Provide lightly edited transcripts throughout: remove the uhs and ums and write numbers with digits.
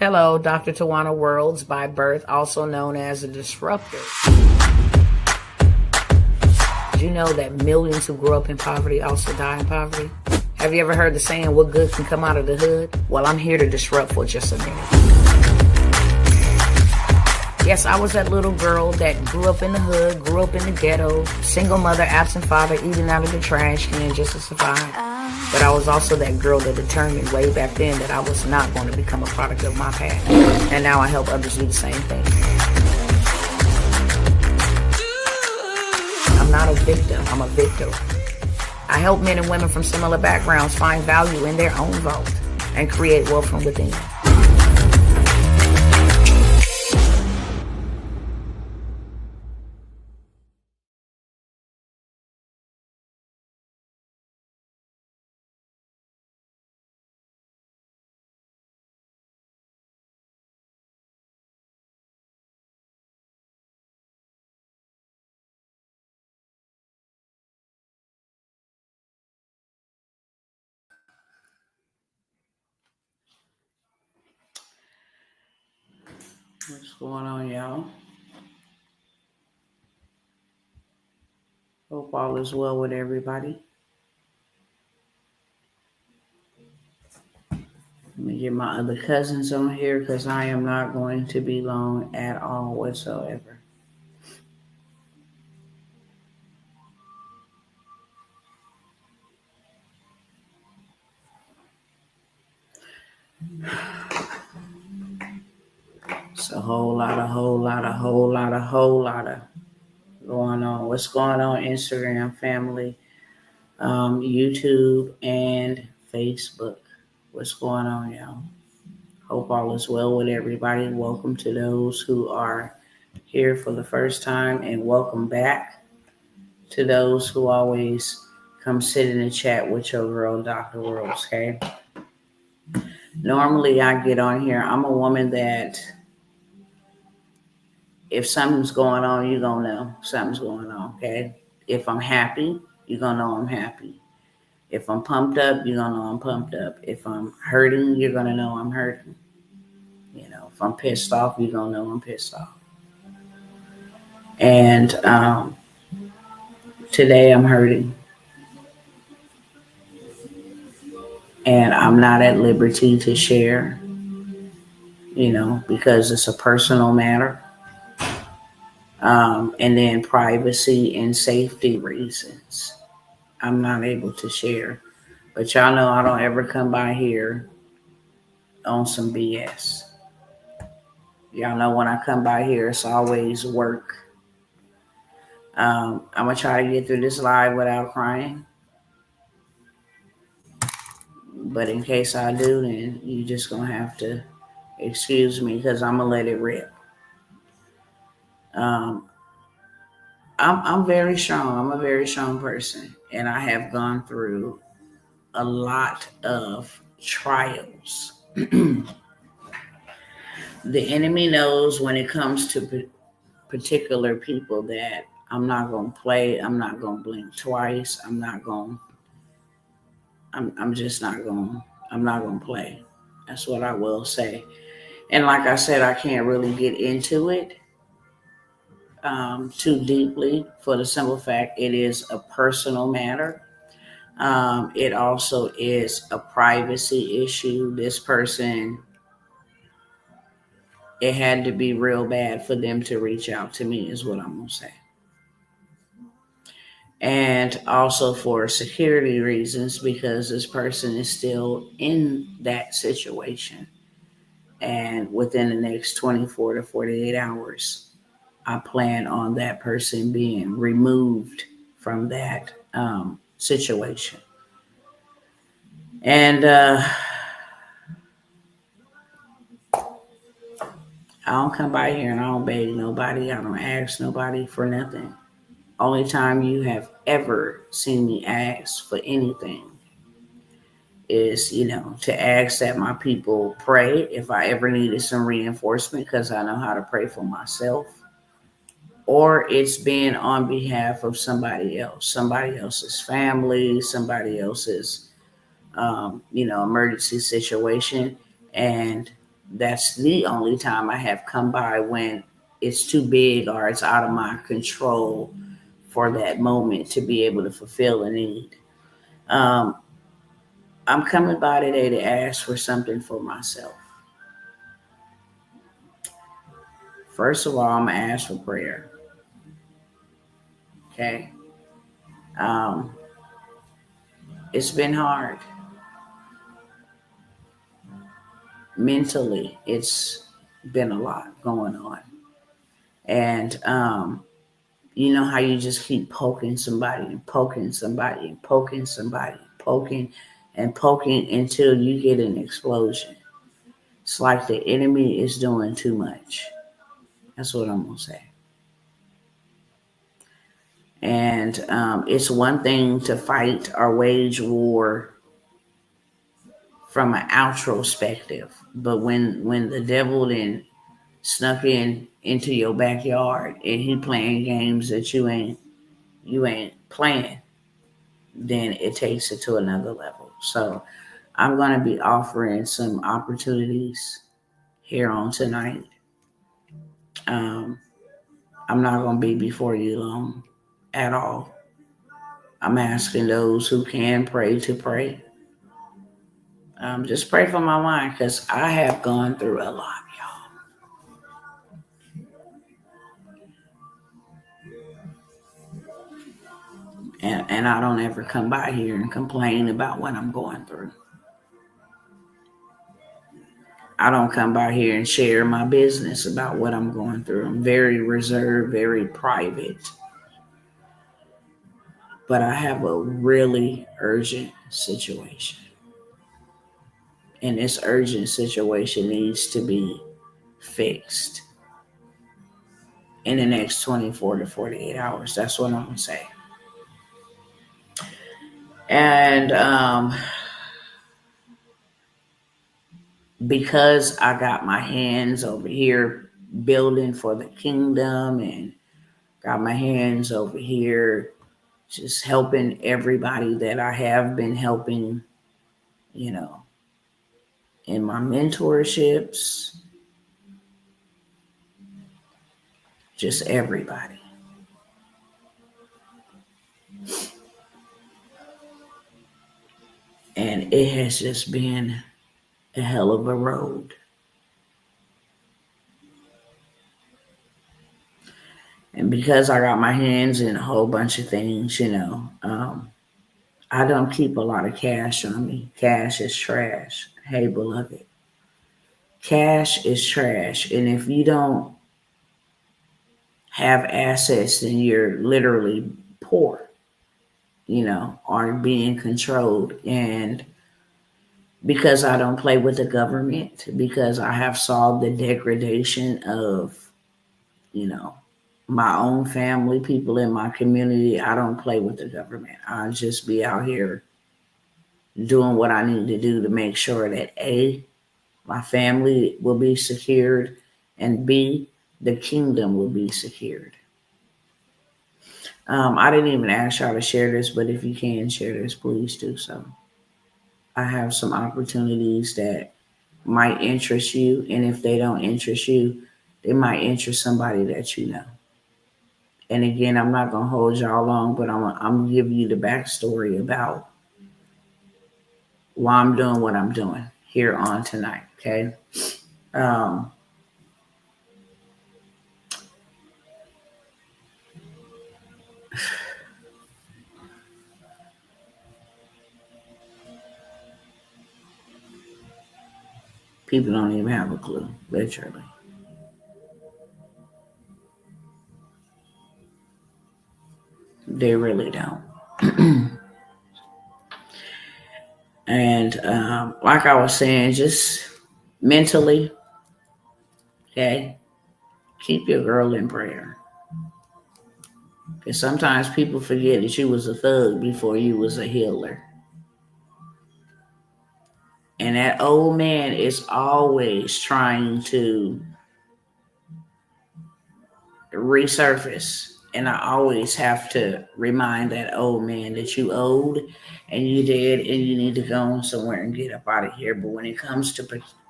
Hello, Dr. Tawana Worlds by birth, also known as a disruptor. Did you know that millions who grow up in poverty also die in poverty? Have you ever heard the saying, what good can come out of the hood? Well, I'm here to disrupt for just a minute. Yes, I was that little girl that grew up in the hood, grew up in the ghetto, single mother, absent father, eating out of the trash can just to survive. But I was also that girl that determined way back then that I was not going to become a product of my past. And now I help others do the same thing. I'm not a victim, I'm a victor. I help men and women from similar backgrounds find value in their own vote and create wealth from within. What's going on, y'all? Hope all is well with everybody. Let me get my other cousins on here because I am not going to be long at all whatsoever. It's a whole lot of going on. What's going on, Instagram family, YouTube, and Facebook? What's going on, y'all? Hope all is well with everybody. Welcome to those who are here for the first time, and welcome back to those who always come sit in the chat with your girl, Dr. Worlds, okay? Normally I get on here. I'm a woman that if something's going on, you're going to know something's going on, okay? If I'm happy, you're going to know I'm happy. If I'm pumped up, you're going to know I'm pumped up. If I'm hurting, you're going to know I'm hurting. You know, if I'm pissed off, you're going to know I'm pissed off. And today I'm hurting. And I'm not at liberty to share, you know, because it's a personal matter. And then privacy and safety reasons, I'm not able to share. But y'all know I don't ever come by here on some BS. Y'all know when I come by here, it's always work. I'm going to try to get through this live without crying. But in case I do, then you just going to have to excuse me because I'm going to let it rip. I'm very strong. I'm a very strong person. And I have gone through a lot of trials. The enemy knows when it comes to particular people that I'm not going to play. I'm not going to blink twice. I'm just not going to play. That's what I will say. And like I said, I can't really get into it too deeply for the simple fact it is a personal matter. It also is a privacy issue. This person, it had to be real bad for them to reach out to me is what I'm going to say. And also for security reasons, because this person is still in that situation. And within the next 24 to 48 hours, I plan on that person being removed from that situation. And I don't come by here and I don't beg nobody. I don't ask nobody for nothing. Only time you have ever seen me ask for anything is, you know, to ask that my people pray if I ever needed some reinforcement because I know how to pray for myself. Or it's being on behalf of somebody else's family, somebody else's, emergency situation. And That's the only time I have come by when it's too big or it's out of my control for that moment to be able to fulfill a need. Um, I'm coming by today to ask for something for myself. First of all, I'm going to ask for prayer. Okay. Um, it's been hard. Mentally, it's been a lot going on. And you know how you just keep poking somebody and poking somebody and poking somebody, poking and poking until you get an explosion. It's like the enemy is doing too much. That's what I'm going to say. And it's one thing to fight or wage war from an outrospective, but when the devil then snuck in into your backyard and he playing games that you ain't playing, then it takes it to another level. So I'm going to be offering some opportunities here on tonight. Um, I'm not going to be before you long at all. I'm asking those who can pray to pray. Just pray for my mind because I have gone through a lot, y'all. And I don't ever come by here and complain about what I'm going through. I don't come by here and share my business about what I'm going through. I'm very reserved, very private. But I have a really urgent situation. And this urgent situation needs to be fixed in the next 24 to 48 hours. That's what I'm going to say. And because I got my hands over here building for the kingdom and got my hands over here just helping everybody that I have been helping, you know, in my mentorships, just everybody. And it has just been a hell of a road. And because I got my hands in a whole bunch of things, I don't keep a lot of cash on me. Cash is trash. Hey, beloved. Cash is trash. And if you don't have assets, then you're literally poor, are being controlled. And because I don't play with the government, because I have saw the degradation of, my own family, people in my community, I don't play with the government. I just be out here doing what I need to do to make sure that A, my family will be secured, and B, the kingdom will be secured. I didn't even ask y'all to share this, but if you can share this, please do so. I have some opportunities that might interest you, and if they don't interest you, they might interest somebody that you know. And again, I'm not gonna hold y'all long, but I'm gonna give you the backstory about why I'm doing what I'm doing here on tonight. Okay. Um, People don't even have a clue, literally. They really don't. And like I was saying, just mentally, okay, keep your girl in prayer. Because sometimes people forget that you was a thug before you was a healer. And that old man is always trying to resurface. And I always have to remind that old man that you owed and you did and you need to go somewhere and get up out of here. But when it comes to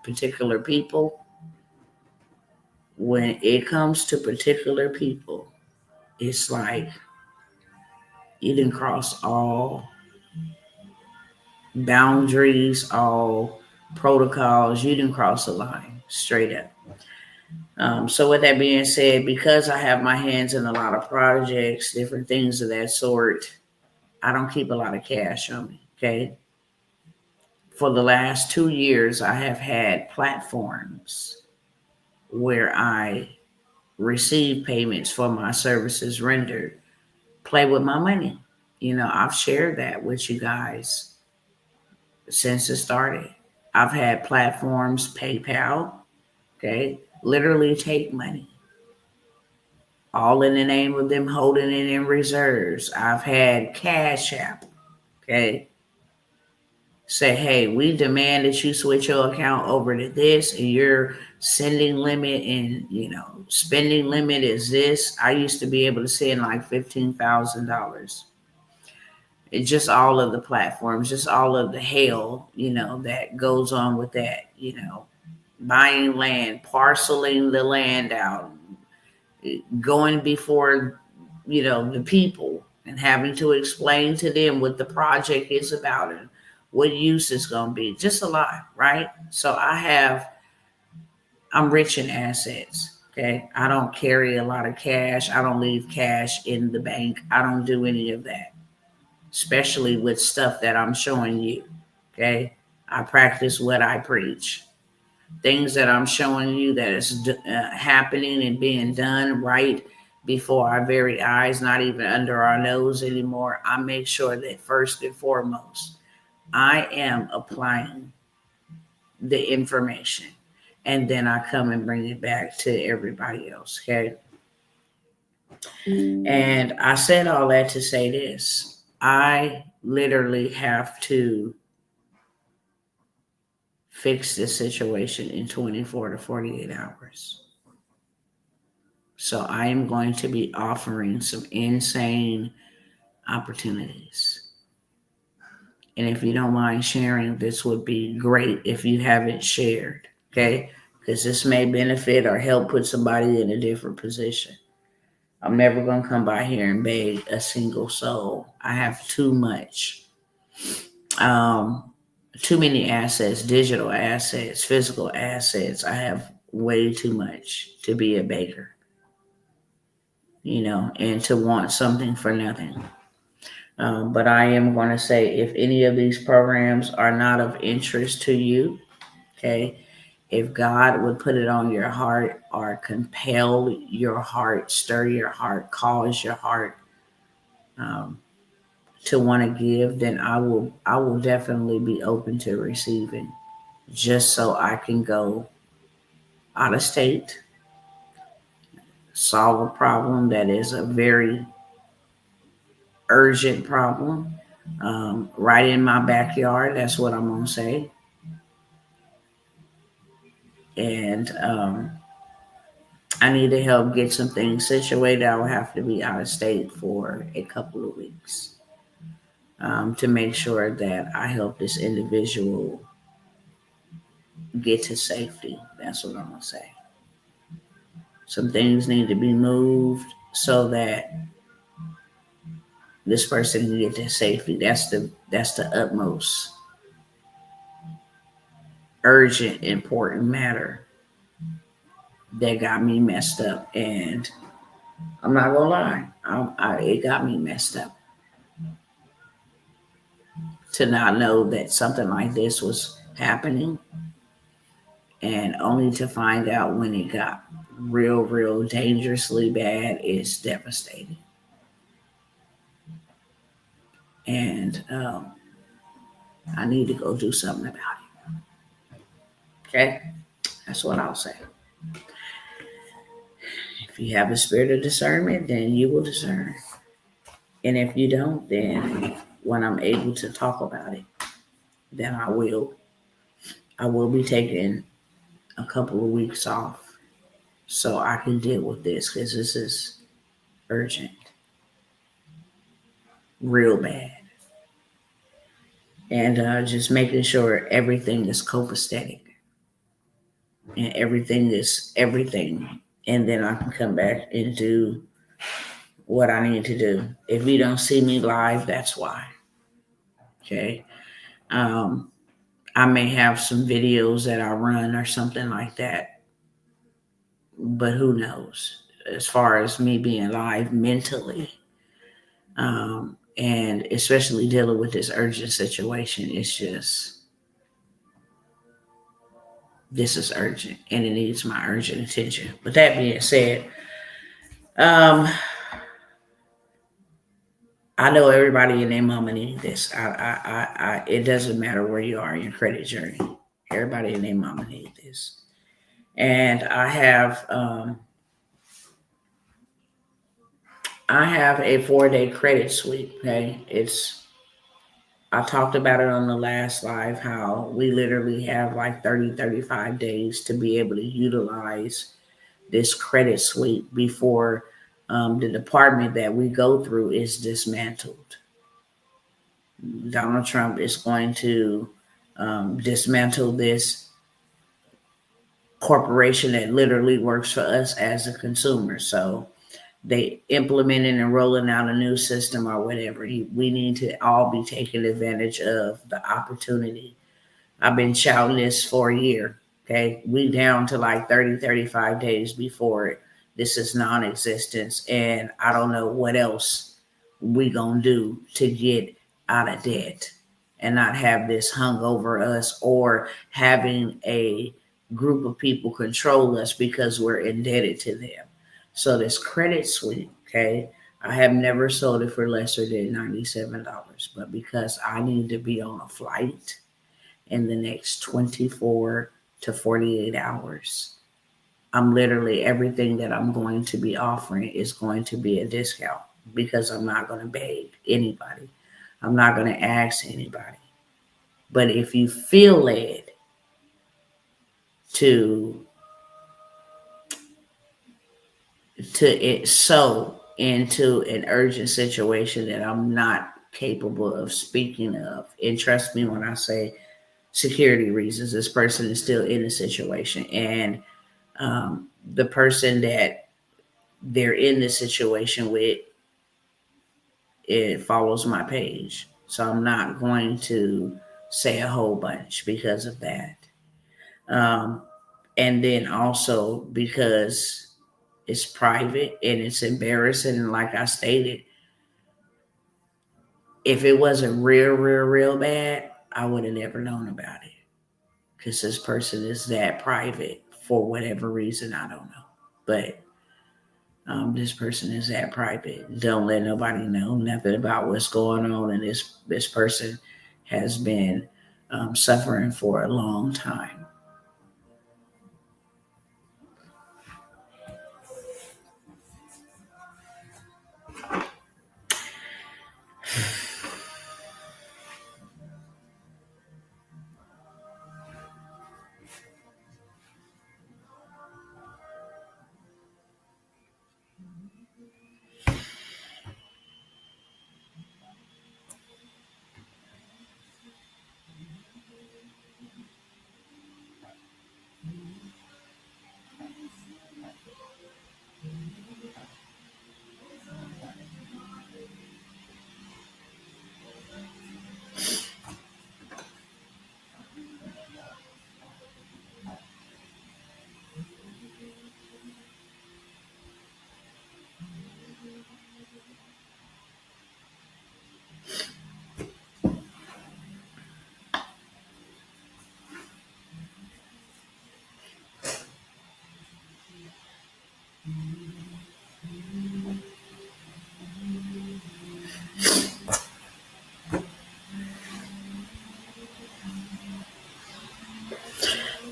particular people, when it comes to particular people, it's like you didn't cross all boundaries, all protocols. You didn't cross the line straight up. So with that being said, because I have my hands in a lot of projects, different things of that sort, I don't keep a lot of cash on me. Okay. For the last 2 years, I have had platforms where I receive payments for my services rendered. Play with my money. I've shared that with you guys since it started. I've had platforms, PayPal, okay, literally take money, all in the name of them holding it in reserves. I've had Cash App, okay, say, hey, we demand that you switch your account over to this, and your sending limit and spending limit is this. I used to be able to send like $15,000. It's just all of the platforms, just all of the hell, that goes on with that, buying land, parceling the land out, going before, the people and having to explain to them what the project is about and what use it's going to be. Just a lot, right? So I'm rich in assets. Okay. I don't carry a lot of cash. I don't leave cash in the bank. I don't do any of that, especially with stuff that I'm showing you. Okay. I practice what I preach. Things that I'm showing you that is happening and being done right before our very eyes, not even under our nose anymore. I make sure that first and foremost, I am applying the information, and then I come and bring it back to everybody else. Okay. And I said all that to say this. I literally have to fix this situation in 24 to 48 hours. So I am going to be offering some insane opportunities. And if you don't mind sharing, this would be great if you haven't shared, okay? Because this may benefit or help put somebody in a different position. I'm never going to come by here and beg a single soul. I have too much. Too many assets, digital assets, physical assets. I have way too much to be a beggar, and to want something for nothing. But I am going to say, if any of these programs are not of interest to you, okay, if God would put it on your heart or compel your heart, stir your heart, cause your heart um, to want to give, then I will definitely be open to receiving, just so I can go out of state, solve a problem that is a very urgent problem, right in my backyard. That's what I'm gonna say. And I need to help get some things situated. I will have to be out of state for a couple of weeks, to make sure that I help this individual get to safety. That's what I'm gonna say. Some things need to be moved so that this person can get to safety. That's the utmost urgent, important matter that got me messed up. And I'm not gonna lie, it got me messed up to not know that something like this was happening, and only to find out when it got real, real dangerously bad is devastating. And I need to go do something about it. Okay, that's what I'll say. If you have a spirit of discernment, then you will discern. And if you don't, then when I'm able to talk about it, then I will. I will be taking a couple of weeks off so I can deal with this, because this is urgent, real bad. And just making sure everything is copacetic. and everything is everything. And then I can come back and do what I need to do. If you don't see me live, that's why. Okay. Um, I may have some videos that I run or something like that, but who knows? As far as me being live mentally, and especially dealing with this urgent situation, it's just, this is urgent and it needs my urgent attention. With that being said, um, I know everybody and their mama need this. It doesn't matter where you are in your credit journey. Everybody and their mama need this. And I have a 4-day credit sweep. Okay, I talked about it on the last live how we literally have like 35 days to be able to utilize this credit sweep before the department that we go through is dismantled. Donald Trump is going to dismantle this corporation that literally works for us as a consumer. So they implementing and rolling out a new system or whatever. We need to all be taking advantage of the opportunity. I've been shouting this for a year. Okay. We down to like 35 days before this is non-existence. And I don't know what else we gonna do to get out of debt and not have this hung over us or having a group of people control us because we're indebted to them. So this credit suite, okay, I have never sold it for lesser than $97, but because I need to be on a flight in the next 24 to 48 hours, I'm literally, everything that I'm going to be offering is going to be a discount because I'm not going to beg anybody. I'm not going to ask anybody. But if you feel led to it sow into an urgent situation that I'm not capable of speaking of, and trust me when I say security reasons, this person is still in the situation, and the person that they're in this situation with, it follows my page. So I'm not going to say a whole bunch because of that. Um, and then also because it's private and it's embarrassing. And like I stated, if it wasn't real bad, I would have never known about it because this person is that private for whatever reason. I don't know. But this person is that private. Don't let nobody know nothing about what's going on. And this person has been suffering for a long time.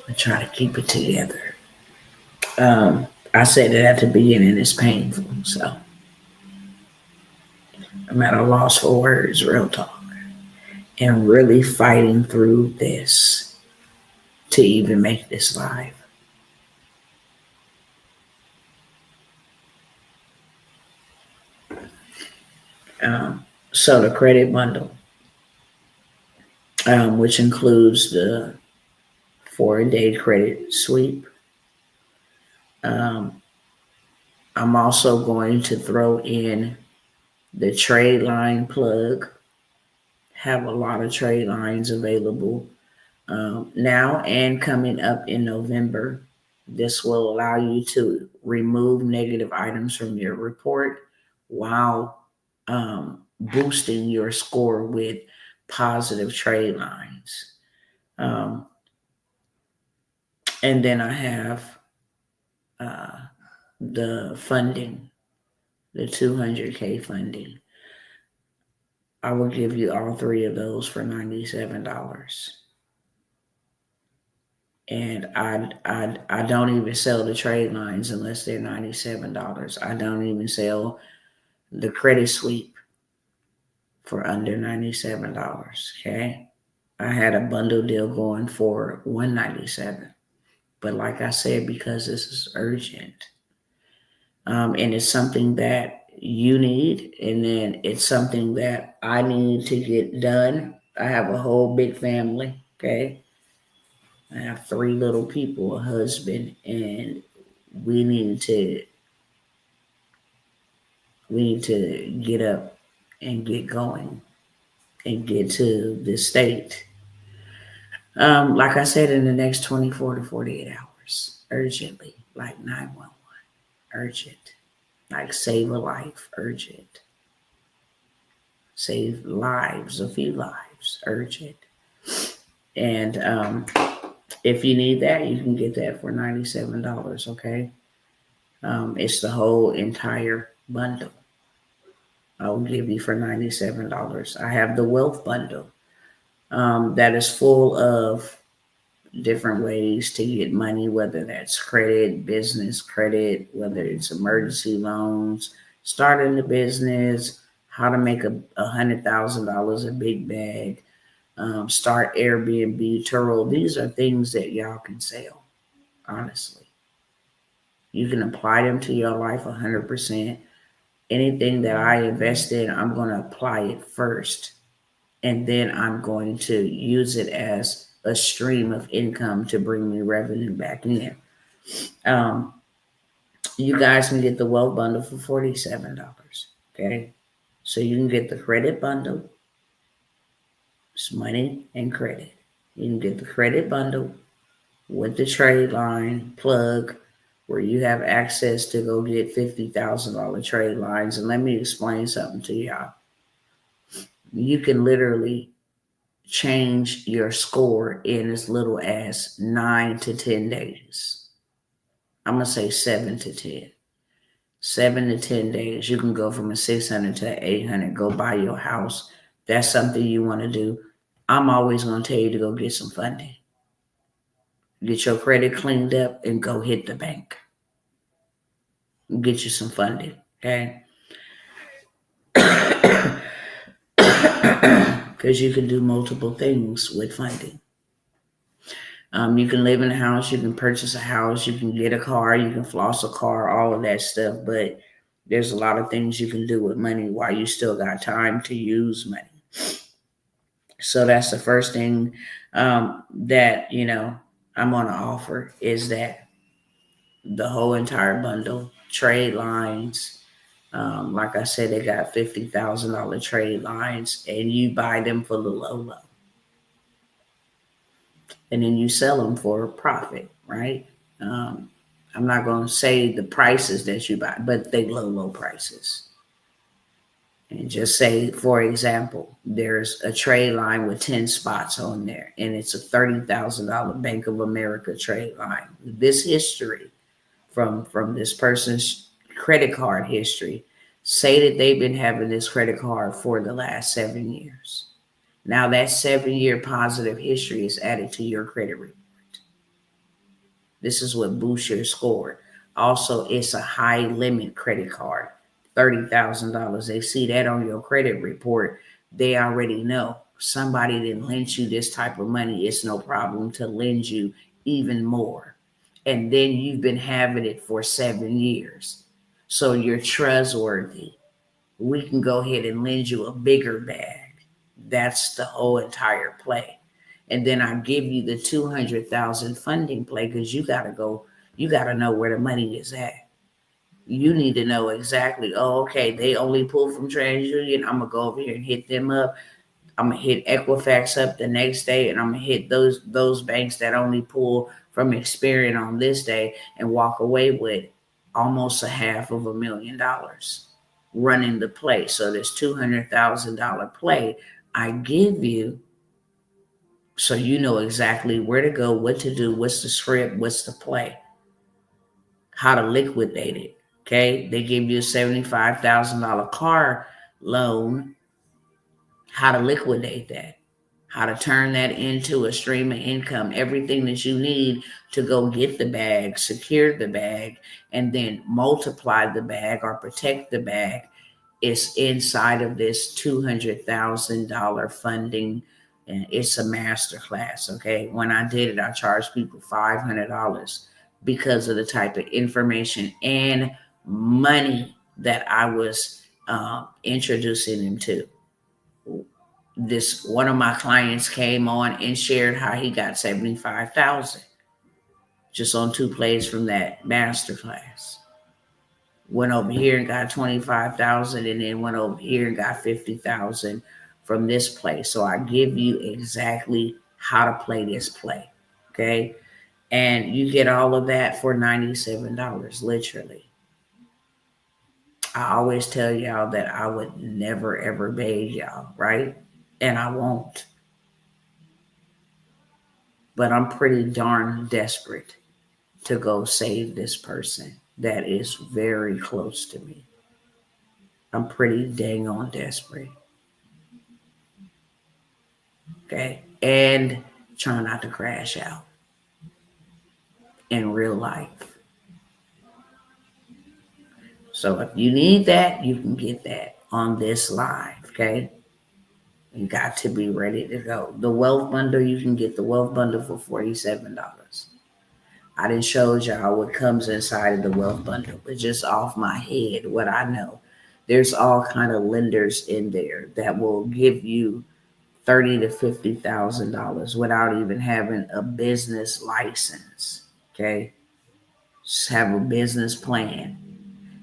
I try to keep it together. I said it at the beginning, it's painful. So I'm at a loss for words, real talk. And really fighting through this to even make this live. So the credit bundle, which includes the 4-day credit sweep, Um, I'm also going to throw in the trade line plug. Have a lot of trade lines available now and coming up in November. This will allow you to remove negative items from your report while boosting your score with positive trade lines. Um, and then I have uh, the funding, the 200K funding. I will give you all three of those for $97. And I don't even sell the trade lines unless they're $97. I don't even sell the credit sweep for under $97. Okay. I had a bundle deal going for $197. But like I said, because this is urgent, and it's something that you need, and then it's something that I need to get done. I have a whole big family. Okay. I have three little people, a husband, and we need to get up and get going and get to the state. Like I said, in the next 24 to 48 hours, urgently, like 911, urgent, like save a life, urgent, save lives, a few lives, urgent. And if you need that, you can get that for $97. Okay, it's the whole entire bundle. I will give you for $97. I have the wealth bundle that is full of different ways to get money, whether that's credit, business credit, whether it's emergency loans, starting a business, how to make $100,000 a big bag, start Airbnb, Turo. These are things that y'all can sell, honestly. You can apply them to your life 100%. Anything that I invest in, I'm going to apply it first. And then I'm going to use it as a stream of income to bring me revenue back in. Um, you guys can get the wealth bundle for $47. Okay. So you can get the credit bundle. It's money and credit. You can get the credit bundle with the trade line plug where you have access to go get $50,000 trade lines. And let me explain something to y'all. You can literally change your score in as little as 9 to 10 days. I'm going to say 7 to 10. 7 to 10 days. You can go from a 600 to 800, go buy your house. That's something you want to do. I'm always going to tell you to go get some funding. Get your credit cleaned up and go hit the bank. Get you some funding, okay? Because you can do multiple things with funding. You can live in a house, you can purchase a house, you can get a car, you can floss a car, all of that stuff. But there's a lot of things you can do with money while you still got time to use money. So that's the first thing that, I'm going to offer is that the whole entire bundle, trade lines. Like I said, they got $50,000 trade lines and you buy them for the low. And then you sell them for a profit, right? I'm not going to say the prices that you buy, but they low prices. And just say, for example, there's a trade line with 10 spots on there, and it's a $30,000 Bank of America trade line. This history from this person's credit card history, say that they've been having this credit card for the last 7 years. Now that 7-year positive history is added to your credit report. This is what boosts your score. Also, it's a high limit credit card, $30,000. They see that on your credit report. They already know somebody didn't lend you this type of money. It's no problem to lend you even more. And then you've been having it for 7 years. So you're trustworthy. We can go ahead and lend you a bigger bag. That's the whole entire play. And then I give you the 200,000 funding play because you got to go You got to know where the money is at. You need to know exactly, oh, okay, they only pull from TransUnion. I'm going to go over here and hit them up. I'm gonna hit Equifax up the next day, and I'm gonna hit those banks that only pull from Experian on this day, and walk away with almost a $500,000 running the play. So this $200,000 play I give you, so you know exactly where to go, what to do, what's the script, what's the play, how to liquidate it. Okay, they give you a $75,000 car loan, how to liquidate that, how to turn that into a stream of income, everything that you need to go get the bag, secure the bag, and then multiply the bag or protect the bag is inside of this $200,000 funding. And it's a master class. Okay. When I did it, I charged people $500 because of the type of information and money that I was introducing them to. This one of my clients came on and shared how he got 75,000 just on 2 plays from that masterclass. Went over here and got 25,000, and then went over here and got 50,000 from this play. So I give you exactly how to play this play. Okay. And you get all of that for $97, literally. I always tell y'all that I would never ever beg y'all, right? And I won't. But I'm pretty darn desperate to go save this person that is very close to me. I'm pretty dang on desperate. Okay. And try not to crash out in real life. So if you need that, you can get that on this live. Okay. You got to be ready to go. The wealth bundle, you can get the wealth bundle for $47. I didn't show y'all what comes inside of the wealth bundle, but just off my head, what I know, there's all kind of lenders in there that will give you $30,000 to $50,000 without even having a business license. Okay, just have a business plan,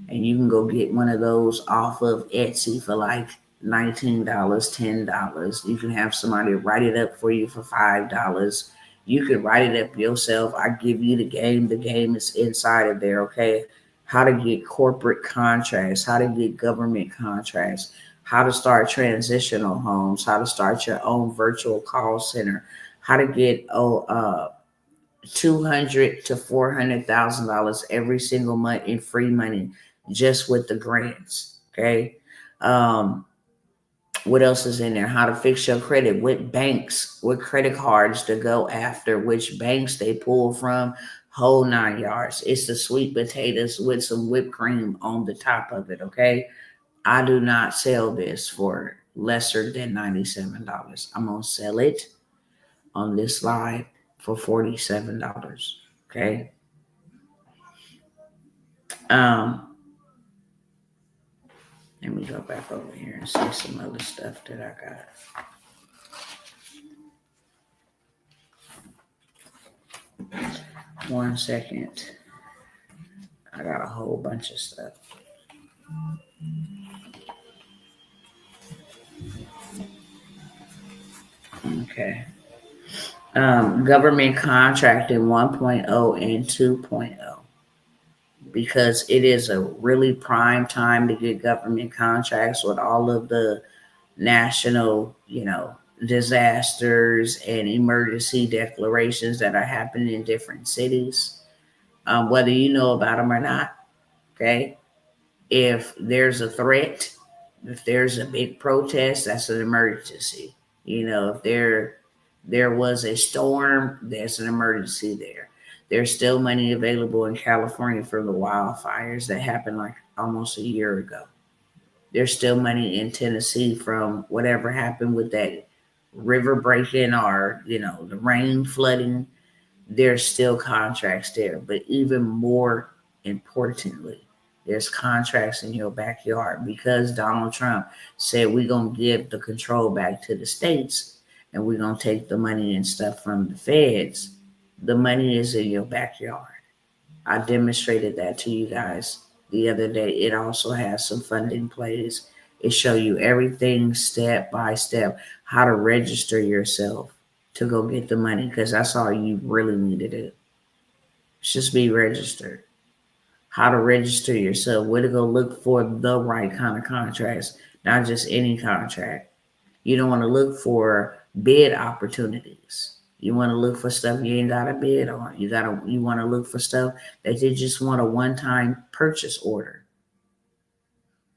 and you can go get one of those off of Etsy for like $19, $10. You can have somebody write it up for you for $5. You can write it up yourself. I give you the game. The game is inside of there, okay? How to get corporate contracts, how to get government contracts, how to start transitional homes, how to start your own virtual call center, how to get $200,000 to $400,000 every single month in free money just with the grants, okay? What else is in there? How to fix your credit, what banks, what credit cards to go after, which banks they pull from, whole 9 yards. It's the sweet potatoes with some whipped cream on the top of it, okay? I do not sell this for lesser than $97. I'm going to sell it on this live for $47, okay? Let me go back over here and see some other stuff that I got. One second. I got a whole bunch of stuff. Okay. Government contracting 1.0 and 2.0. Because it is a really prime time to get government contracts with all of the national, disasters and emergency declarations that are happening in different cities, whether you know about them or not. Okay. If there's a threat, if there's a big protest, that's an emergency. If there was a storm, there's an emergency there. There's still money available in California for the wildfires that happened like almost a year ago. There's still money in Tennessee from whatever happened with that river breaking or, the rain flooding. There's still contracts there. But even more importantly, there's contracts in your backyard because Donald Trump said we're going to give the control back to the states and we're going to take the money and stuff from the feds. The money is in your backyard. I demonstrated that to you guys the other day. It also has some funding plays. It show you everything step by step, how to register yourself to go get the money, because that's all you really need to do. Just be registered. How to register yourself, where to go look for the right kind of contracts, not just any contract. You don't want to look for bid opportunities. You want to look for stuff you ain't got to bid on. You want to look for stuff that you just want a one-time purchase order.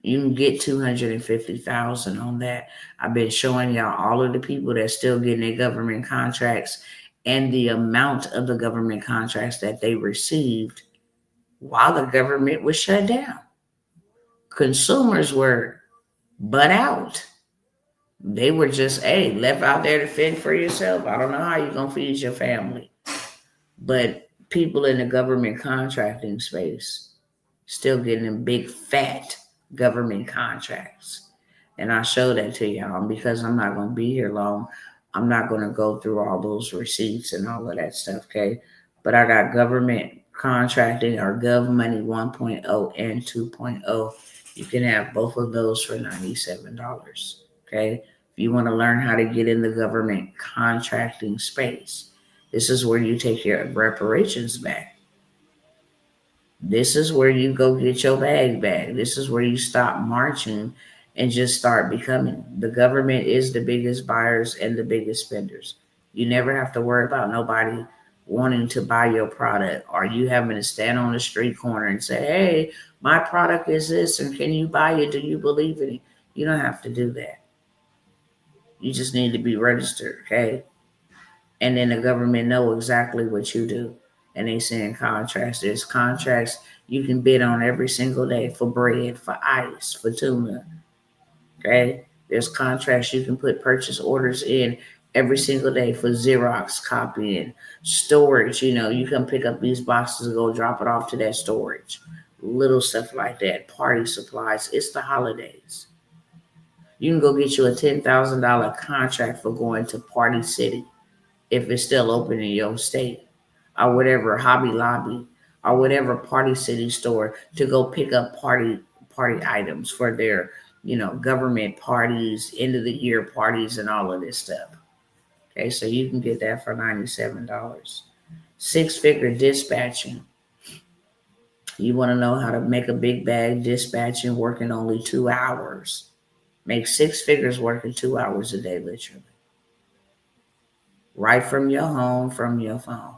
You can get 250,000 on that. I've been showing y'all all of the people that still getting their government contracts and the amount of the government contracts that they received while the government was shut down. Consumers were butt out. They were just, hey, left out there to fend for yourself. I don't know how you're going to feed your family. But people in the government contracting space still getting them big, fat government contracts. And I show that to y'all because I'm not going to be here long. I'm not going to go through all those receipts and all of that stuff, okay? But I got government contracting or Gov Money 1.0 and 2.0. You can have both of those for $97, okay? If you want to learn how to get in the government contracting space, this is where you take your reparations back. This is where you go get your bag back. This is where you stop marching and just start becoming. The government is the biggest buyers and the biggest spenders. You never have to worry about nobody wanting to buy your product or you having to stand on the street corner and say, hey, my product is this and can you buy it? Do you believe in it? You don't have to do that. You just need to be registered, okay? And then the government know exactly what you do. And they send contracts. There's contracts you can bid on every single day for bread, for ice, for tuna, okay? There's contracts you can put purchase orders in every single day for Xerox copying, storage. You can pick up these boxes and go drop it off to that storage. Little stuff like that, party supplies. It's the holidays. You can go get you a $10,000 contract for going to Party City if it's still open in your state, or whatever Hobby Lobby, or whatever Party City store to go pick up party items for their government parties, end of the year parties, and all of this stuff. Okay, so you can get that for $97. Six-figure dispatching. You want to know how to make a big bag dispatching working only 2 hours. Make six figures working 2 hours a day, literally. Right from your home, from your phone.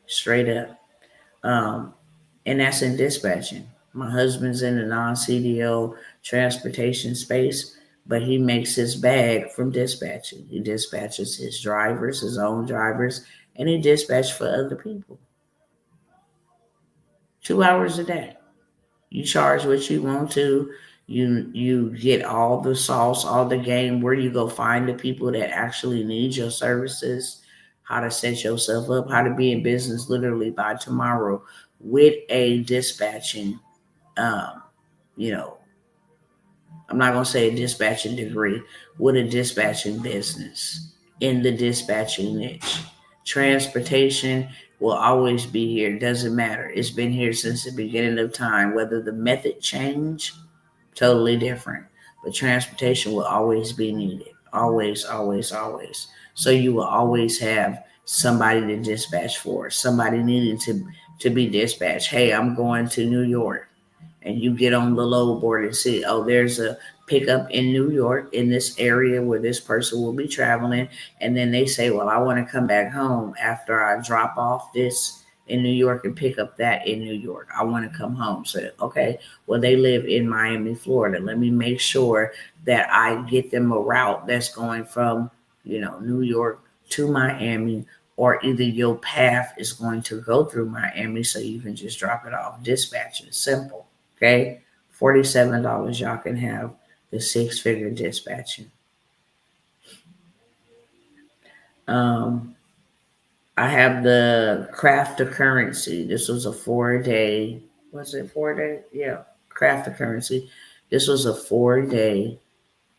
Straight up. And that's in dispatching. My husband's in the non-CDO transportation space, but he makes his bag from dispatching. He dispatches his drivers, his own drivers, and he dispatches for other people. 2 hours a day. You charge what you want to. You get all the sauce, all the game, where you go find the people that actually need your services, how to set yourself up, how to be in business literally by tomorrow with a dispatching, um, you know, I'm not going to say a dispatching degree, with a dispatching business in the dispatching niche. Transportation will always be here. Doesn't matter. It's been here since the beginning of time. Whether the method change, totally different. But transportation will always be needed. Always, always, always. So you will always have somebody to dispatch for. Somebody needing to be dispatched. Hey, I'm going to New York. And you get on the load board and see, oh, there's a pickup in New York in this area where this person will be traveling. And then they say, well, I want to come back home after I drop off this in New York and pick up that in New York. I want to come home. So, okay, well, they live in Miami, Florida. Let me make sure that I get them a route that's going from, New York to Miami, or either your path is going to go through Miami so you can just drop it off. Dispatch is simple. Okay, $47, y'all can have the six-figure dispatching. I have the craft of currency. This was a 4-day. Was it 4 day? Yeah, craft of currency. This was a 4-day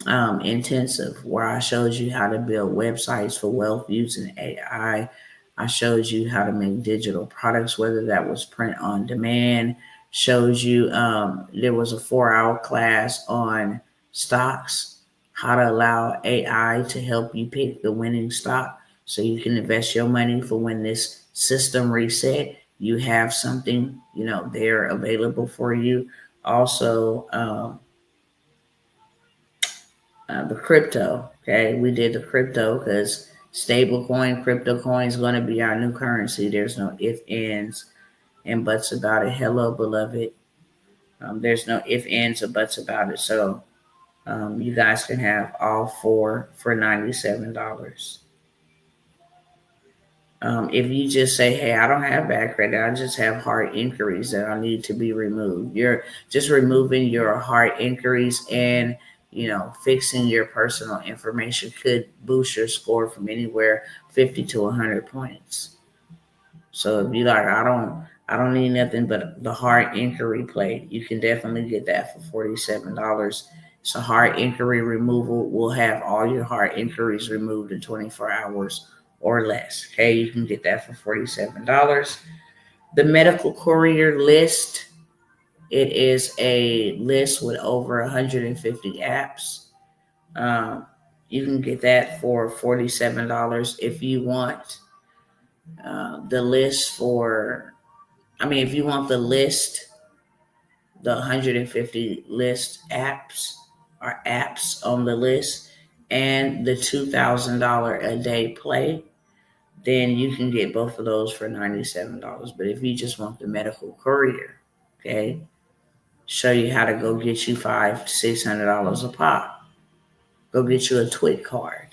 intensive where I showed you how to build websites for wealth using AI, I showed you how to make digital products, whether that was print on demand. Showed you there was a 4-hour class on stocks, how to allow AI to help you pick the winning stock so you can invest your money for when this system reset. You have something, there available for you. Also, the crypto. Okay, we did the crypto because crypto coin is going to be our new currency. There's no if, ands, and buts about it. Hello, beloved. There's no if, ands, or buts about it. So you guys can have all four for $97. If you just say, hey, I don't have bad credit, I just have hard inquiries that I need to be removed. You're just removing your hard inquiries and, fixing your personal information could boost your score from anywhere 50 to 100 points. So if you like, I don't need nothing but the hard inquiry plate, you can definitely get that for $47. So hard inquiry removal will have all your hard inquiries removed in 24 hours or less. Okay, you can get that for $47. The medical courier list, it is a list with over 150 apps. You can get that for $47. If you want the list if you want the list, the 150 list apps on the list, and the $2,000 a day play, then you can get both of those for $97. But if you just want the medical courier, okay, show you how to go get you $500 to $600 a pop. Go get you a TWIC card.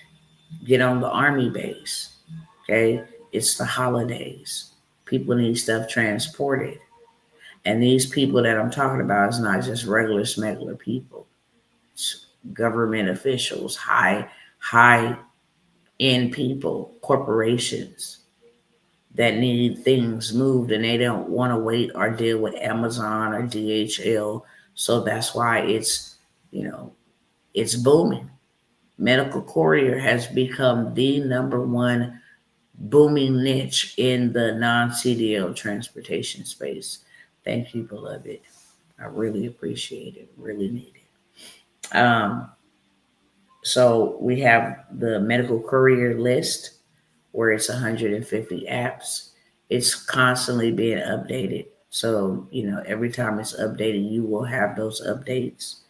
Get on the army base. Okay, it's the holidays. People need stuff transported. And these people that I'm talking about is not just regular smuggler people. It's government officials, high end people, corporations that need things moved and they don't want to wait or deal with Amazon or DHL. So that's why it's booming. Medical courier has become the number one booming niche in the non-CDL transportation space. Thank you, beloved. I really appreciate it. Really need it. So we have the medical courier list where it's 150 apps. It's constantly being updated. So, every time it's updated, you will have those updates.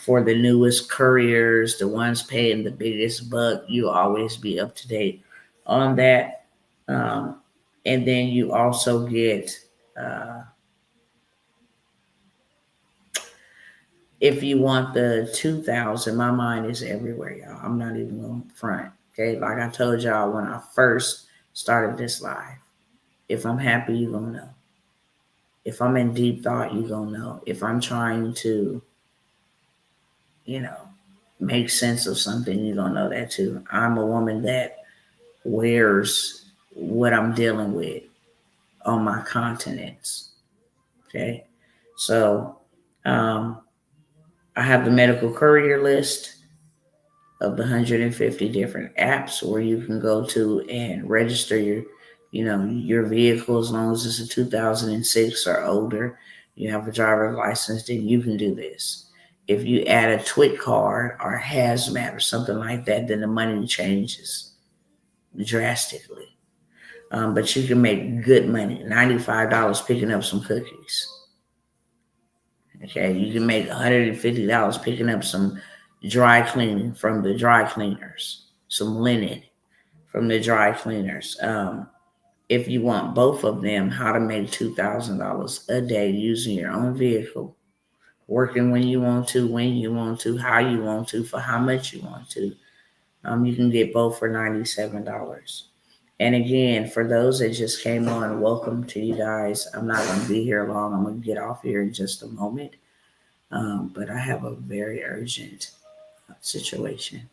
For the newest couriers, the ones paying the biggest buck, you'll always be up to date on that. And then you also get, if you want the 2000, my mind is everywhere, y'all. I'm not even going to front. Okay. Like I told y'all when I first started this live, if I'm happy, you're going to know. If I'm in deep thought, you're going to know. If I'm trying to, make sense of something, you're going to know that too. I'm a woman that wears what I'm dealing with on my continents. Okay. So I have the medical courier list of the 150 different apps where you can go to and register your vehicle as long as it's a 2006 or older. You have a driver's license, then you can do this. If you add a TWIC card or hazmat or something like that, then the money changes drastically. But you can make good money, $95 picking up some cookies. Okay, you can make $150 picking up some dry cleaning from the dry cleaners, some linen from the dry cleaners. If you want both of them, how to make $2,000 a day using your own vehicle, working when you want to, how you want to, for how much you want to. You can get both for $97. And again, for those that just came on, welcome to you guys. I'm not going to be here long. I'm going to get off here in just a moment. But I have a very urgent situation.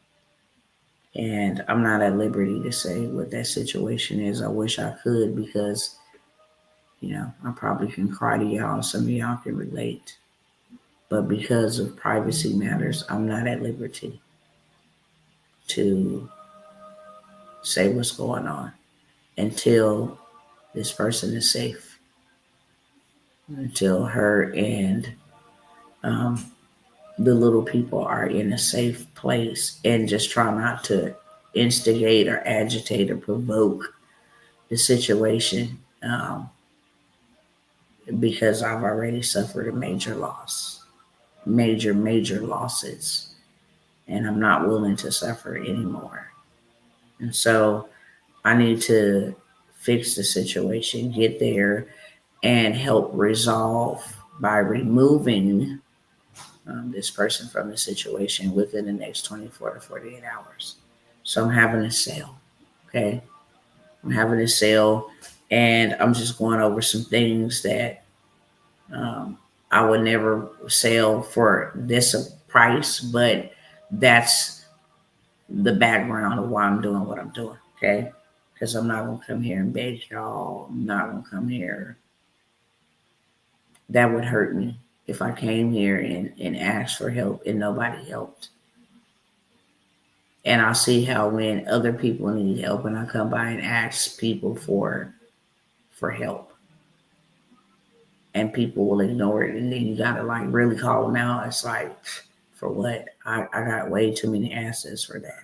And I'm not at liberty to say what that situation is. I wish I could because, I probably can cry to y'all. Some of y'all can relate. But because of privacy matters, I'm not at liberty to say what's going on. until this person is safe, until her and the little people are in a safe place, and just try not to instigate or agitate or provoke the situation, because I've already suffered a major loss, major losses, and I'm not willing to suffer anymore. And so I need to fix the situation, get there, and help resolve by removing this person from the situation within the next 24 to 48 hours. So I'm having a sale. Okay. I'm having a sale, and I'm just going over some things that um, I would never sell for this price, but that's the background of why I'm doing what I'm doing. Okay. Because I'm not going to come here and beg y'all. I'm not going to come here. That would hurt me if I came here and asked for help and nobody helped. And I see how when other people need help and I come by and ask people for help, and people will ignore it, and then you gotta like really call them out. It's like, for what? I got way too many assets for that.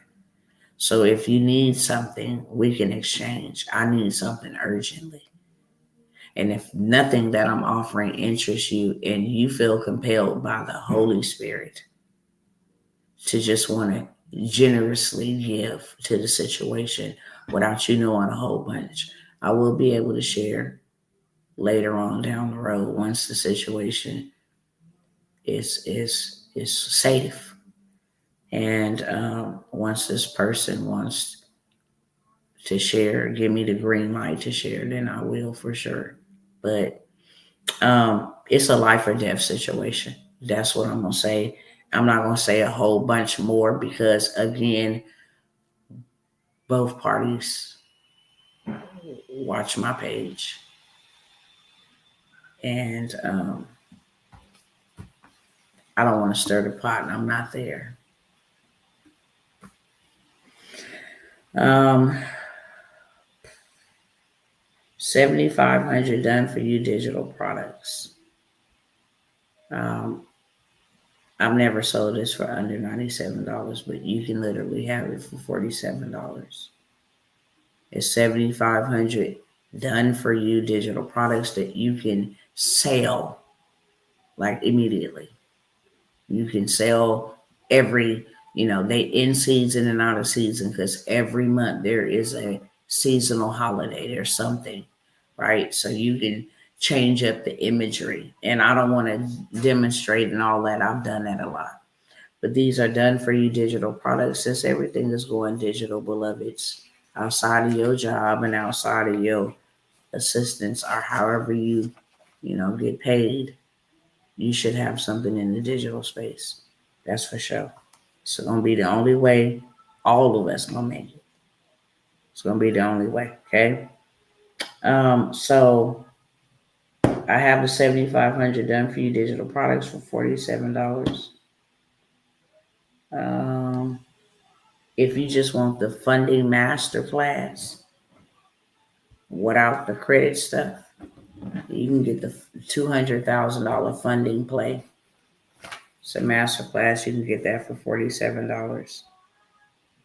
So if you need something, we can exchange. I need something urgently. And if nothing that I'm offering interests you and you feel compelled by the Holy Spirit to just want to generously give to the situation without you knowing a whole bunch, I will be able to share later on down the road once the situation is safe, and once this person wants to share, give me the green light to share, then I will for sure. But it's a life or death situation. That's what I'm gonna say. I'm not gonna say a whole bunch more because again, both parties watch my page, and I don't want to stir the pot, and I'm not there. Um, 7,500 done for you digital products. Um, I've never sold this for under $97, but you can literally have it for $47. It's 7,500 done for you digital products that you can sell like immediately. You can sell they in season and out of season, because every month there is a seasonal holiday. There's something, right? So you can change up the imagery. And I don't want to demonstrate and all that. I've done that a lot. But these are done for you digital products, since everything is going digital, beloveds. Outside of your job and outside of your assistance, or however you get paid, you should have something in the digital space. That's for sure. It's gonna be the only way all of us gonna make it. It's gonna be the only way. Okay. So I have the 7,500 done for you digital products for $47. Um, if you just want the funding masterclass without the credit stuff, you can get the $200,000 funding play. It's a masterclass. You can get that for $47.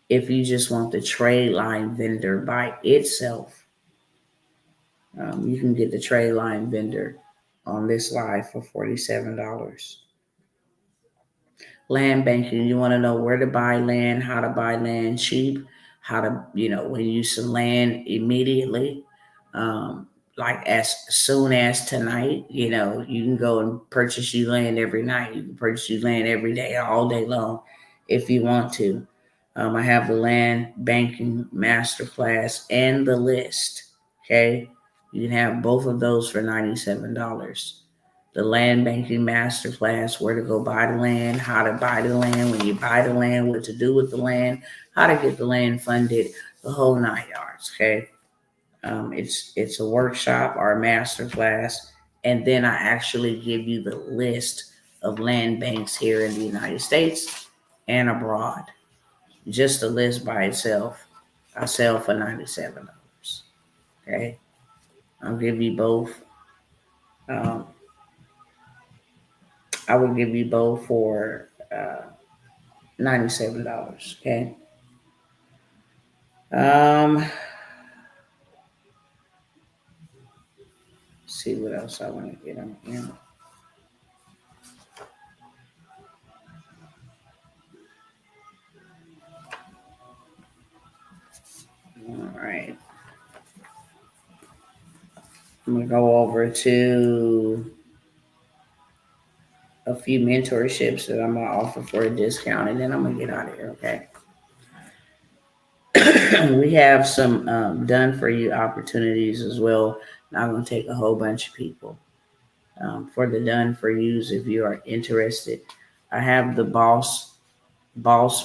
If you just want the trade line vendor by itself, you can get the trade line vendor on this live for $47. Land banking, you want to know where to buy land, how to buy land cheap, how to, when you some land immediately, like as soon as tonight, you can go and purchase you land every night. You can purchase you land every day, all day long, if you want to. I have the land banking masterclass and the list. Okay. You can have both of those for $97. The land banking masterclass, where to go buy the land, how to buy the land, when you buy the land, what to do with the land, how to get the land funded, the whole 9 yards. Okay. It's a workshop or a masterclass. And then I actually give you the list of land banks here in the United States and abroad. Just the list by itself, I sell for $97. Okay, I'll give you both. Um, I will give you both for $97. Okay. Um, see what else I want to get on here. All right. I'm gonna go over to a few mentorships that I'm gonna offer for a discount, and then I'm gonna get out of here. Okay. We have some done for you opportunities as well. Not gonna take a whole bunch of people. For the done for yous, if you are interested, I have the boss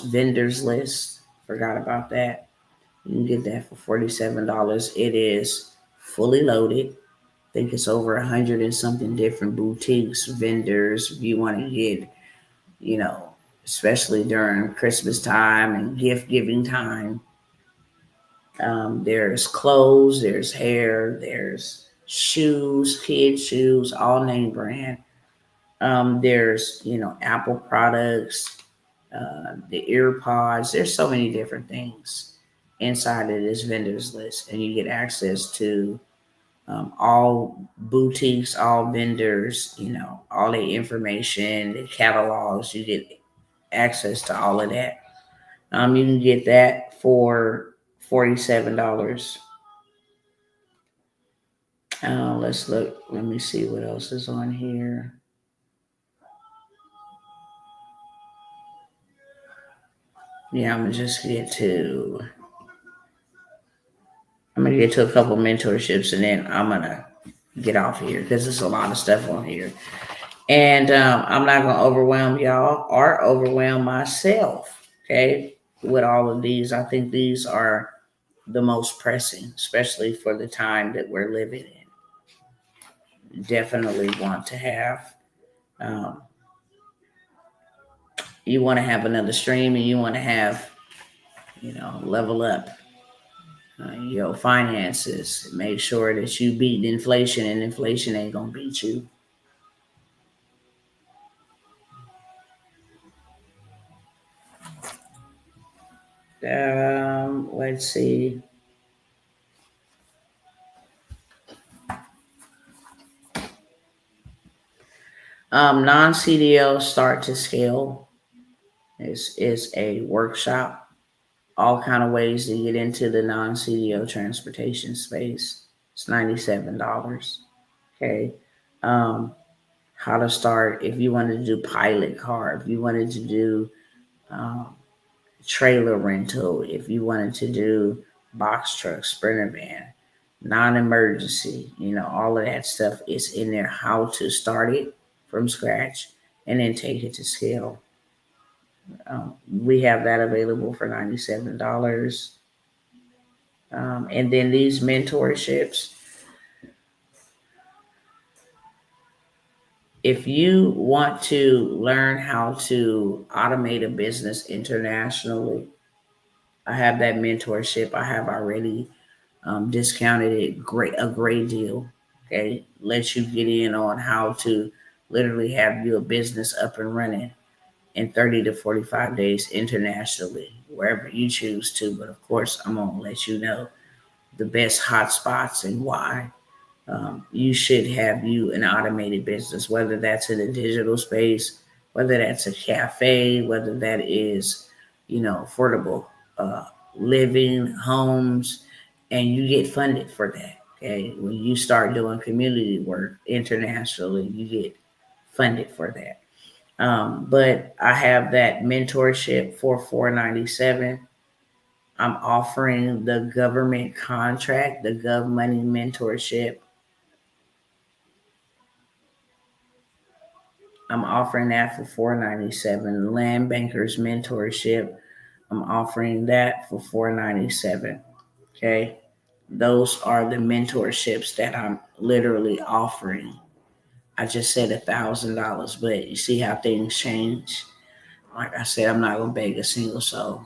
vendors list. Forgot about that. You can get that for $47. It is fully loaded. I think it's over 100 and something different boutiques, vendors. If you want to get, you know, especially during Christmas time and gift giving time, there's clothes, there's hair, there's shoes, kids shoes, all name brand. There's, Apple products, the ear pods. There's so many different things inside of this vendors list, and you get access to all boutiques, all vendors, all the information, the catalogs. You get access to all of that. You can get that for $47. Let's look. Let me see what else is on here. Yeah, I'm gonna get to a couple mentorships, and then I'm gonna get off here because there's a lot of stuff on here, and I'm not gonna overwhelm y'all or overwhelm myself. Okay, with all of these, I think these are the most pressing, especially for the time that we're living in. Definitely want to have. Um, you want to have another stream, and you want to have, level up your finances. Make sure that you beat inflation, and inflation ain't gonna beat you. Let's see. Non-CDL start to scale is a workshop. All kind of ways to get into the non-CDL transportation space. It's $97. Okay. Um, how to start if you wanted to do pilot car, if you wanted to do um, trailer rental, if you wanted to do box truck, sprinter van, non-emergency, all of that stuff is in there. How to start it from scratch and then take it to scale. We have that available for $97. And then these mentorships, if you want to learn how to automate a business internationally, I have that mentorship. I have already discounted it a great deal. Okay, lets you get in on how to literally have your business up and running in 30 to 45 days internationally, wherever you choose to. But of course, I'm gonna let you know the best hotspots and why. You should have you an automated business, whether that's in the digital space, whether that's a cafe, whether that is, affordable uh, living homes, and you get funded for that. Okay, when you start doing community work internationally, you get funded for that. But I have that mentorship for $497. I'm offering the government contract, the Gov Money mentorship. I'm offering that for $497. Land Bankers mentorship. I'm offering that for $497. Okay. Those are the mentorships that I'm literally offering. I just said $1,000, but you see how things change. Like I said, I'm not gonna beg a single soul.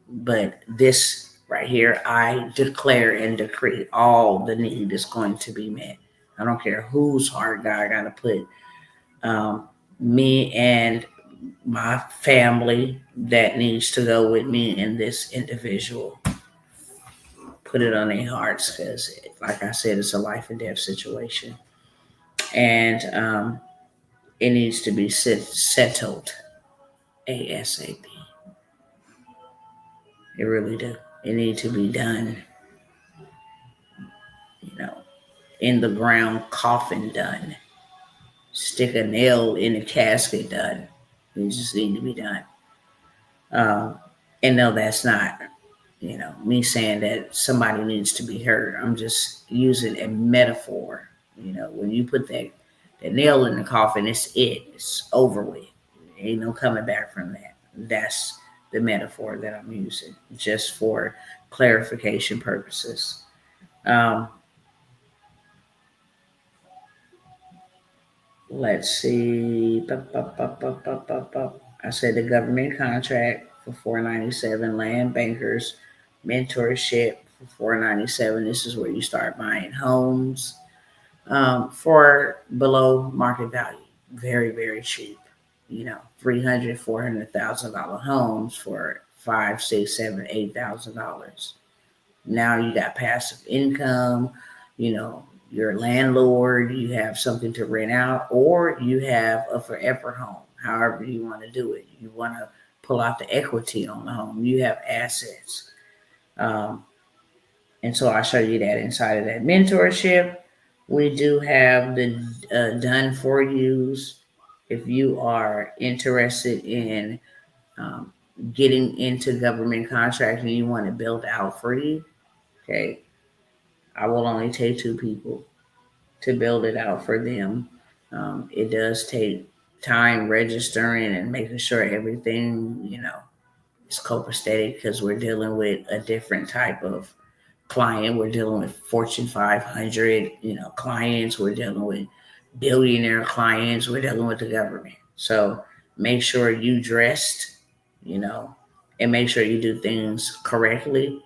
But this right here, I declare and decree all the need is going to be met. I don't care whose heart God got to put um, me and my family that needs to go with me and this individual. Put it on their hearts because, like I said, it's a life and death situation. And it needs to be settled ASAP. It really do. It needs to be done, you know, in the ground, coffin done. Stick a nail in the casket done. It just need to be done. Um, and no, that's not, me saying that somebody needs to be hurt. I'm just using a metaphor. When you put that nail in the coffin, it's over with. Ain't no coming back from that. That's the metaphor that I'm using, just for clarification purposes. Um, let's see. I said the government contract for $497, land bankers, mentorship for $497. This is where you start buying homes for below market value. Very, very cheap. $300,000, $400,000 homes for five, six, seven, $8,000. Now you got passive income, your landlord, you have something to rent out, or you have a forever home, however you want to do it. You want to pull out the equity on the home, you have assets. And so I'll show you that inside of that mentorship. We do have the done for yous. If you are interested in um, getting into government contracting, you want to build out for you, okay, I will only take two people to build it out for them. It does take time registering and making sure everything, is copacetic because we're dealing with a different type of client. We're dealing with Fortune 500, clients. We're dealing with billionaire clients. We're dealing with the government. So make sure you dressed, you know, and make sure you do things correctly.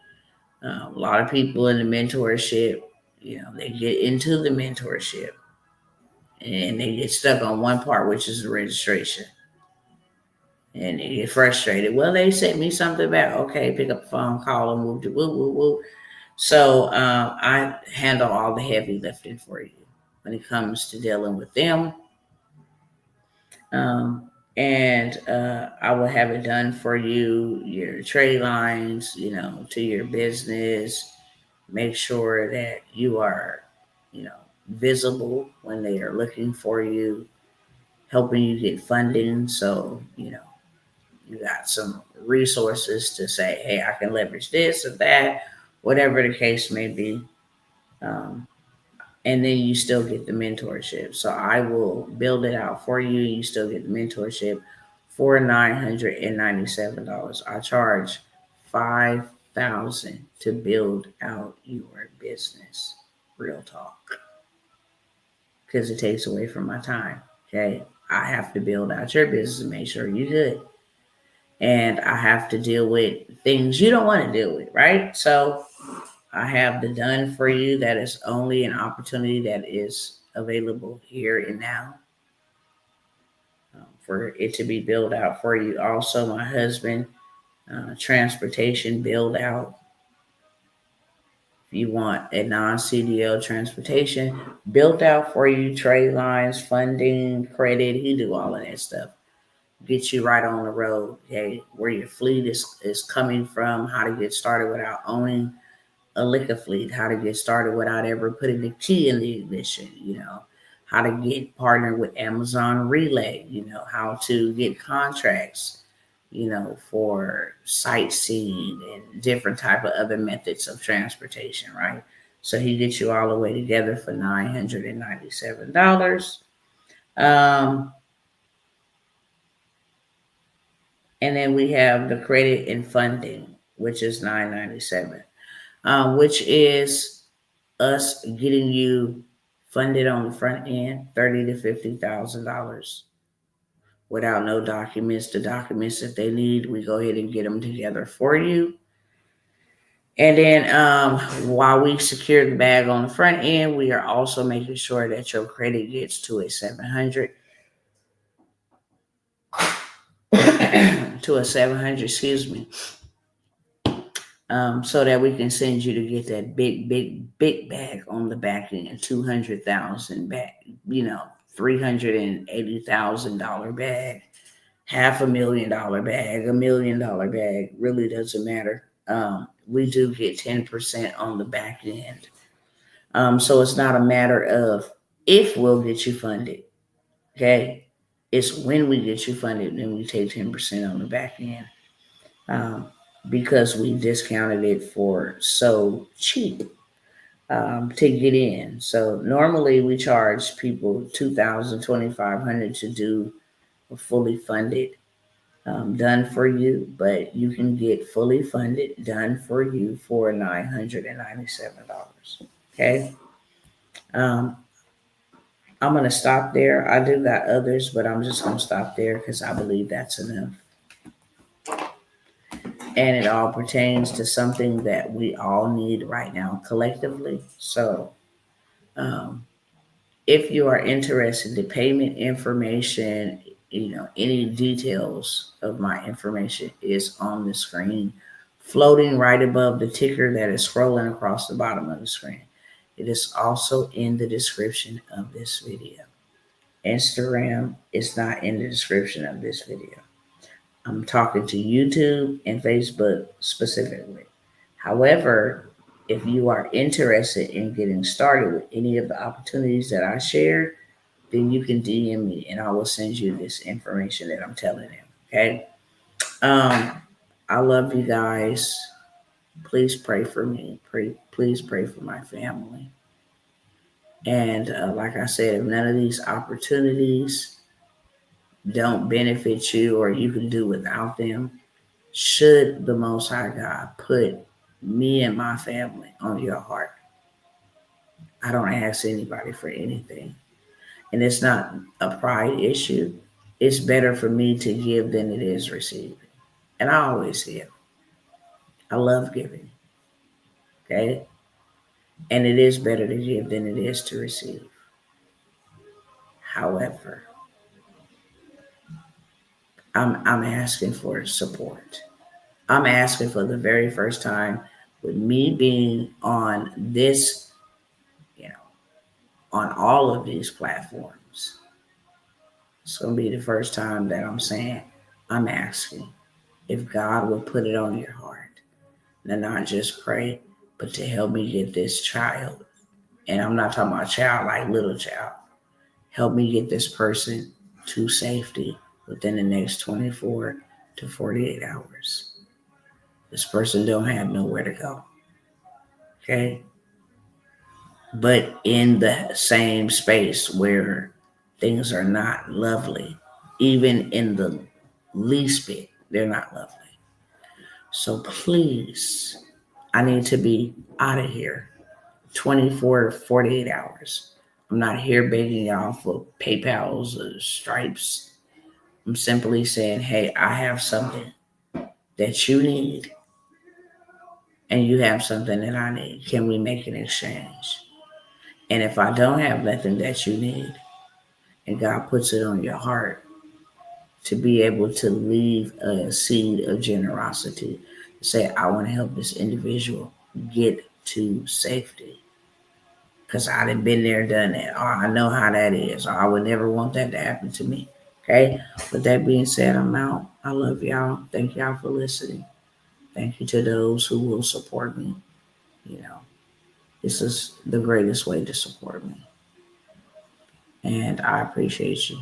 A lot of people in the mentorship, they get into the mentorship and they get stuck on one part, which is the registration. And they get frustrated. Well, they sent me something back. Okay, pick up the phone, call them, move to woo, woo, woo. So I handle all the heavy lifting for you when it comes to dealing with them. And I will have it done for you, your trade lines, to your business. Make sure that you are, visible when they are looking for you, helping you get funding. So, you got some resources to say, hey, I can leverage this or that, whatever the case may be. Um, and then you still get the mentorship. So I will build it out for you. You still get the mentorship for $997. I charge $5,000 to build out your business. Real talk, because it takes away from my time. Okay, I have to build out your business and make sure you're good, and I have to deal with things you don't want to deal with, right? So I have the done for you. That is only an opportunity that is available here and now for it to be built out for you. Also, my husband, transportation build out. If you want a non-CDL transportation built out for you, trade lines, funding, credit, he do all of that stuff. Get you right on the road, okay, where your fleet is coming from, how to get started without owning a liquor fleet, how to get started without ever putting the key in the ignition, how to get partnered with Amazon Relay, how to get contracts, for sightseeing and different type of other methods of transportation, right? So he gets you all the way together for $997. Um, and then we have the credit and funding, which is $997, which is us getting you funded on the front end, $30,000 to $50,000 without no documents. The documents that they need, we go ahead and get them together for you. And then while we secure the bag on the front end, we are also making sure that your credit gets to a 700 to a 700, excuse me, so that we can send you to get that big bag on the back end, 200,000 bag, $380,000 bag, $500,000 bag, $1 million bag, really doesn't matter. We do get 10% on the back end. So it's not a matter of if we'll get you funded, okay? It's when we get you funded, then we take 10% on the back end. Um, because we discounted it for so cheap to get in. So normally we charge people $2,000, $2,500 to do a fully funded done for you, but you can get fully funded done for you for $997. Okay. Um, I'm going to stop there. I do got others, but I'm just going to stop there because I believe that's enough. And it all pertains to something that we all need right now collectively. So, um, if you are interested, the payment information, any details of my information is on the screen, floating right above the ticker that is scrolling across the bottom of the screen. It is also in the description of this video. Instagram is not in the description of this video. I'm talking to YouTube and Facebook specifically. However, if you are interested in getting started with any of the opportunities that I shared, then you can DM me and I will send you this information that I'm telling you. Okay. I love you guys. Please pray for me. Please pray for my family. And like I said, if none of these opportunities don't benefit you or you can do without them, should the Most High God put me and my family on your heart, I don't ask anybody for anything. And it's not a pride issue. It's better for me to give than it is receiving. And I always give. I love giving. Okay? And it is better to give than it is to receive. However, I'm asking for support. I'm asking for the very first time with me being on this, you know, on all of these platforms. It's going to be the first time that I'm saying, I'm asking if God will put it on your heart. And not just pray, but to help me get this child. And I'm not talking about child like little child. Help me get this person to safety within the next 24 to 48 hours. This person don't have nowhere to go. Okay? But in the same space where things are not lovely, even in the least bit, they're not lovely. So please, I need to be out of here 24 to 48 hours. I'm not here begging y'all for PayPals or Stripes. I'm simply saying, hey, I have something that you need and you have something that I need. Can we make an exchange? And if I don't have nothing that you need and God puts it on your heart to be able to leave a seed of generosity, say, I want to help this individual get to safety. Because I'd have been there, done that. Or I know how that is. Or I would never want that to happen to me. Okay? With that being said, I'm out. I love y'all. Thank y'all for listening. Thank you to those who will support me. You know, this is the greatest way to support me. And I appreciate you.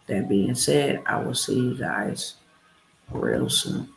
That being said, I will see you guys real soon.